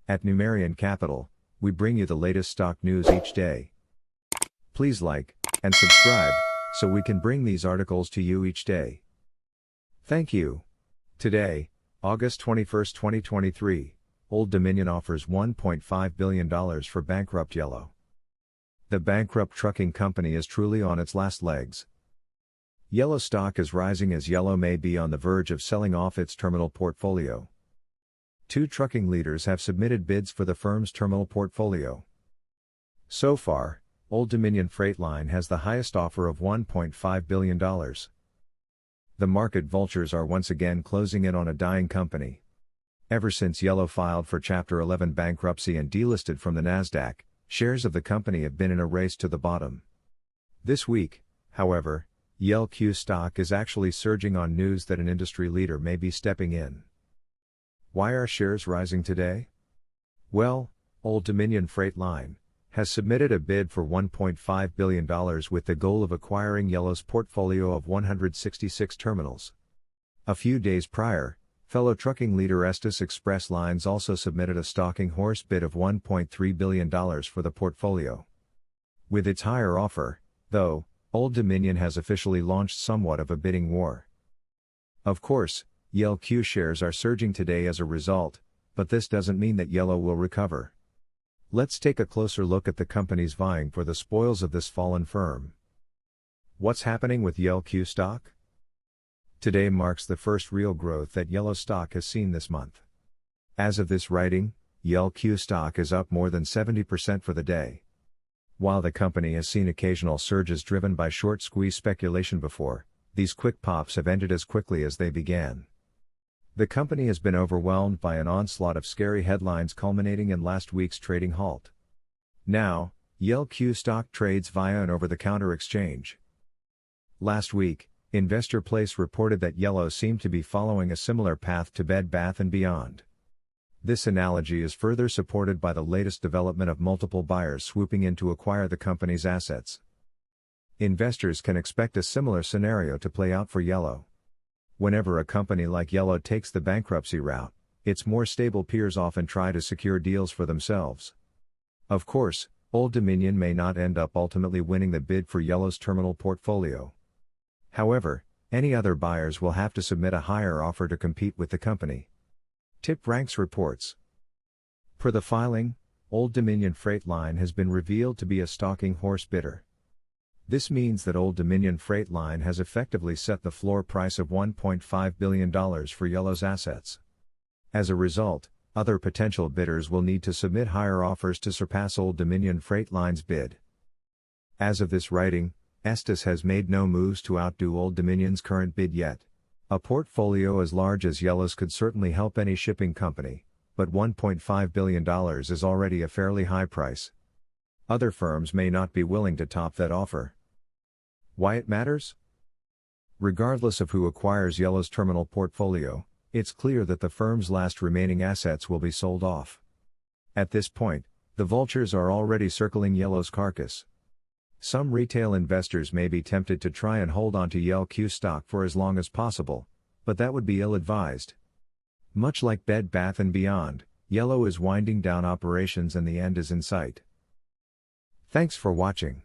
At Numerian Capital, we bring you the latest stock news each day. Please like and subscribe so we can bring these articles to you each day. Thank you. Today, August 21, 2023, Old Dominion offers $1.5 billion for Bankrupt YELLQ. The Bankrupt trucking company is truly on its last legs. YELLQ stock is rising as YELLQ may be on the verge of selling off its terminal portfolio. Two trucking leaders have submitted bids for the firm's terminal portfolio. So far, Old Dominion Freight Line has the highest offer of $1.5 billion. The market vultures are once again closing in on a dying company. Ever since YELLQ filed for Chapter 11 bankruptcy and delisted from the Nasdaq, shares of the company have been in a race to the bottom. This week, however, YELLQ stock is actually surging on news that an industry leader may be stepping in. Why are shares rising today? Well, Old Dominion Freight Line has submitted a bid for $1.5 billion with the goal of acquiring YELLQ's portfolio of 166 terminals. A few days prior, fellow trucking leader Estes Express Lines also submitted a stalking horse bid of $1.3 billion for the portfolio. With its higher offer, though, Old Dominion has officially launched somewhat of a bidding war. Of course, YELLQ shares are surging today as a result, but this doesn't mean that YELLQ will recover. Let's take a closer look at the companies vying for the spoils of this fallen firm. What's happening with YELLQ stock? Today marks the first real growth that YELLQ stock has seen this month. As of this writing, YELLQ stock is up more than 70% for the day. While the company has seen occasional surges driven by short squeeze speculation before, these quick pops have ended as quickly as they began. The company has been overwhelmed by an onslaught of scary headlines culminating in last week's trading halt. Now, YELLQ stock trades via an over-the-counter exchange. Last week, Investor Place reported that YELLQ seemed to be following a similar path to Bed Bath & Beyond. This analogy is further supported by the latest development of multiple buyers swooping in to acquire the company's assets. Investors can expect a similar scenario to play out for YELLQ. Whenever a company like YELLQ takes the bankruptcy route, its more stable peers often try to secure deals for themselves. Of course, Old Dominion may not end up ultimately winning the bid for YELLQ's terminal portfolio. However, any other buyers will have to submit a higher offer to compete with the company. Tip Ranks reports. Per the filing, Old Dominion Freight Line has been revealed to be a stalking horse bidder. This means that Old Dominion Freight Line has effectively set the floor price of $1.5 billion for YELLQ's assets. As a result, other potential bidders will need to submit higher offers to surpass Old Dominion Freight Line's bid. As of this writing, Estes has made no moves to outdo Old Dominion's current bid yet. A portfolio as large as YELLQ's could certainly help any shipping company, but $1.5 billion is already a fairly high price. Other firms may not be willing to top that offer. Why it matters? Regardless of who acquires YELLQ's terminal portfolio, it's clear that the firm's last remaining assets will be sold off. At this point, the vultures are already circling YELLQ's carcass. Some retail investors may be tempted to try and hold on to YELLQ stock for as long as possible, but that would be ill-advised. Much like Bed Bath & Beyond, YELLQ is winding down operations and the end is in sight. Thanks for watching.